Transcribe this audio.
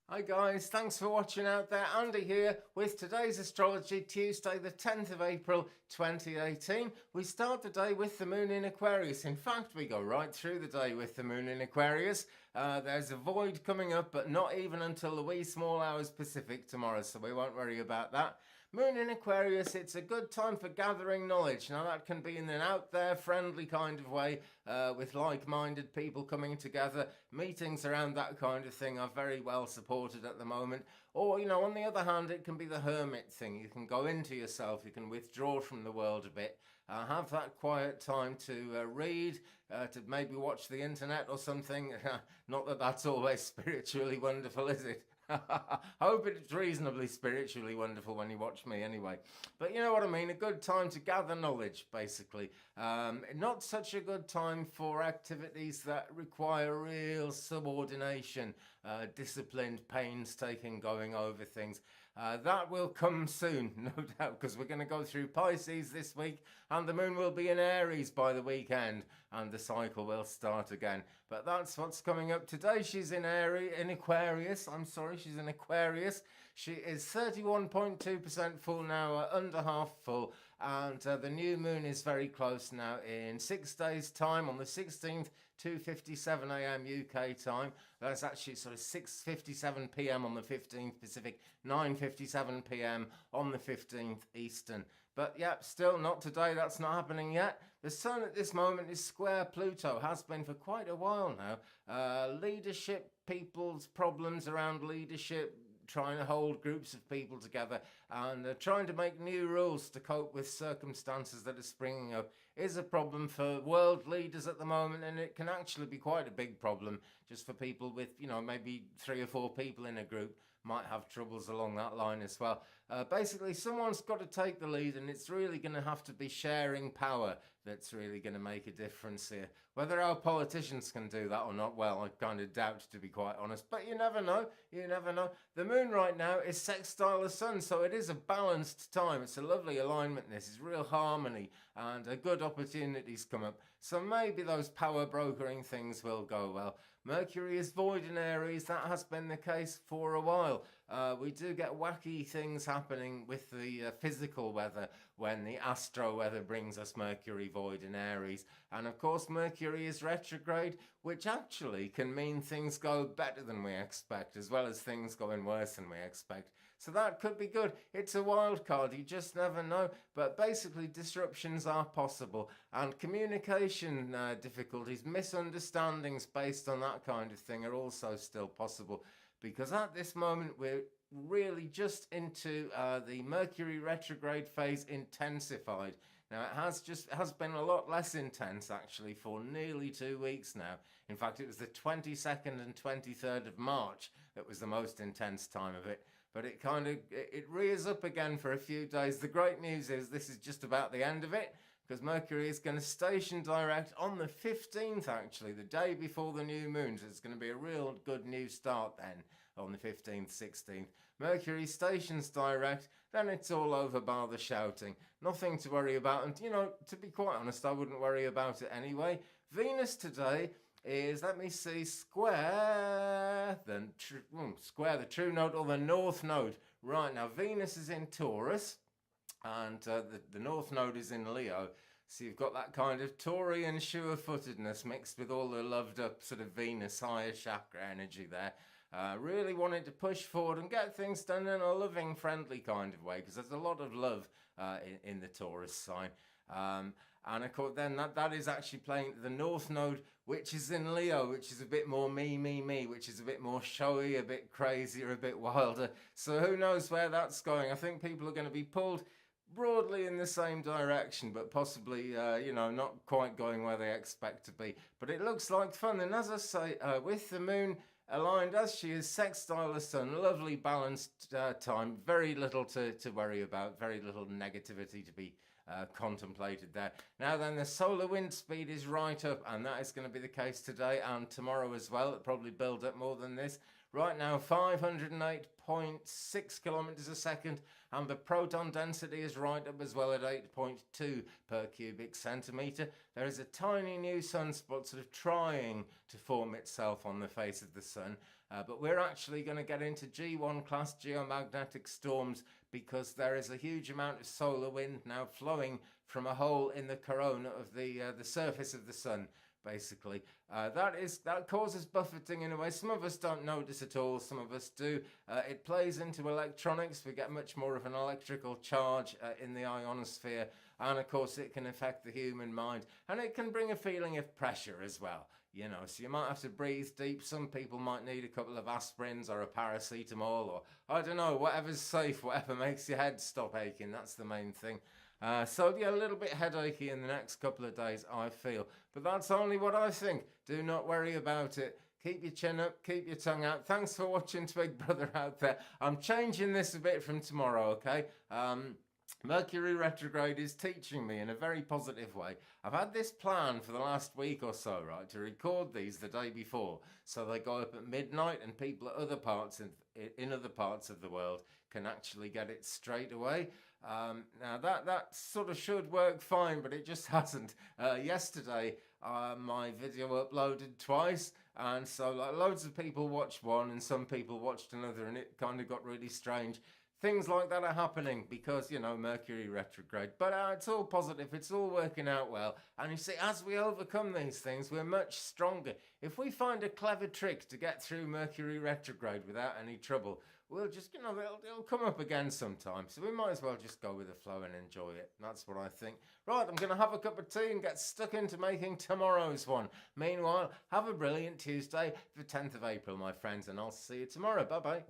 Hi guys, thanks for watching out there. Andy here with today's Astrology, Tuesday the 10th of April 2018. We start the day with the moon in Aquarius. In fact, we go right through the day with the moon in Aquarius. There's a void coming up, but not even until the wee small hours Pacific tomorrow, so we won't worry about that. Moon in Aquarius, it's a good time for gathering knowledge. Now that can be in an out there, friendly kind of way, with like-minded people coming together. Meetings around that kind of thing are very well supported at the moment. Or, on the other hand, it can be the hermit thing. You can go into yourself, you can withdraw from the world a bit, have that quiet time to read, to maybe watch the internet or something. Not that that's always spiritually wonderful, is it? I hope it's reasonably spiritually wonderful when you watch me anyway. But you know what I mean, a good time to gather knowledge, basically. Not such a good time for activities that require real subordination, disciplined, painstaking going over things. That will come soon, no doubt, because we're going to go through Pisces this week, and the moon will be in Aries by the weekend, and the cycle will start again. But that's what's coming up today. She's in Aquarius. She's in Aquarius. She is 31.2% full now, under half full, and the new moon is very close now in 6 days' time on the 16th, 2:57 a.m. UK time. That's actually sort of 6:57 p.m. on the 15th Pacific, 9:57 p.m. on the 15th Eastern. But yeah, still not today. That's not happening yet. The sun at this moment is square Pluto, has been for quite a while now. Leadership, people's problems around leadership, trying to hold groups of people together and trying to make new rules to cope with circumstances that are springing up is a problem for world leaders at the moment, and it can actually be quite a big problem just for people with, maybe 3 or 4 people in a group might have troubles along that line as well. Basically, someone's got to take the lead, and it's really going to have to be sharing power that's really going to make a difference here. Whether our politicians can do that or not, well, I kind of doubt, to be quite honest. But you never know. You never know. The moon right now is sextile the sun, so it is a balanced time. It's a lovely alignment, this is real harmony, and good opportunities come up. So maybe those power brokering things will go well. Mercury is void in Aries. That has been the case for a while. We do get wacky things happening with the physical weather when the astro weather brings us Mercury void in Aries. And of course, Mercury is retrograde, which actually can mean things go better than we expect, as well as things going worse than we expect. So that could be good. It's a wild card, you just never know. But basically, disruptions are possible, and communication difficulties, misunderstandings based on that kind of thing are also still possible. Because at this moment, we're really just into the Mercury retrograde phase intensified. Now, it has been a lot less intense, actually, for nearly 2 weeks now. In fact, it was the 22nd and 23rd of March that was the most intense time of it. But it rears up again for a few days. The great news is this is just about the end of it, because Mercury is going to station direct on the 15th, actually, the day before the new moon. So it's going to be a real good new start then on the 15th, 16th. Mercury stations direct, then it's all over bar the shouting. Nothing to worry about. And, to be quite honest, I wouldn't worry about it anyway. Venus today is, let me see, square the true node, or the north node. Right, now Venus is in Taurus, and the north node is in Leo. So you've got that kind of Taurian sure-footedness mixed with all the loved-up sort of Venus higher chakra energy there. Really wanting to push forward and get things done in a loving, friendly kind of way, because there's a lot of love in the Taurus sign. And of course, then that is actually playing the North Node, which is in Leo, which is a bit more me, which is a bit more showy, a bit crazier, a bit wilder. So who knows where that's going? I think people are going to be pulled broadly in the same direction, but possibly, not quite going where they expect to be. But it looks like fun. And as I say, with the moon aligned as she is sextile the sun, lovely balanced time, very little to worry about, very little negativity to be contemplated there. Now then, the solar wind speed is right up, and that is going to be the case today and tomorrow as well. It'll probably build up more than this. Right now, 508.6 kilometers a second, and the proton density is right up as well at 8.2 per cubic centimeter. There is a tiny new sunspot sort of trying to form itself on the face of the sun. But we're actually going to get into G1 class geomagnetic storms because there is a huge amount of solar wind now flowing from a hole in the corona of the surface of the sun. Basically, that causes buffeting in a way. Some of us don't notice at all. Some of us do. It plays into electronics. We get much more of an electrical charge in the ionosphere, and of course, it can affect the human mind, and it can bring a feeling of pressure as well. You know, so you might have to breathe deep. Some people might need a couple of aspirins or a paracetamol, or I don't know, whatever's safe, whatever makes your head stop aching. That's the main thing. So yeah, a little bit headachy in the next couple of days, I feel. But that's only what I think. Do not worry about it. Keep your chin up, keep your tongue out. Thanks for watching to Big Brother out there. I'm changing this a bit from tomorrow, okay? Mercury retrograde is teaching me in a very positive way. I've had this plan for the last week or so, right, to record these the day before, so they go up at midnight, and people at other parts in other parts of the world can actually get it straight away. Now that sort of should work fine, but it just hasn't. Yesterday, my video uploaded twice, and so loads of people watched one, and some people watched another, and it kind of got really strange. Things like that are happening because, you know, Mercury retrograde. But it's all positive. It's all working out well. And you see, as we overcome these things, we're much stronger. If we find a clever trick to get through Mercury retrograde without any trouble, we'll just, you know, it'll come up again sometime. So we might as well just go with the flow and enjoy it. That's what I think. Right, I'm going to have a cup of tea and get stuck into making tomorrow's one. Meanwhile, have a brilliant Tuesday, the 10th of April, my friends, and I'll see you tomorrow. Bye-bye.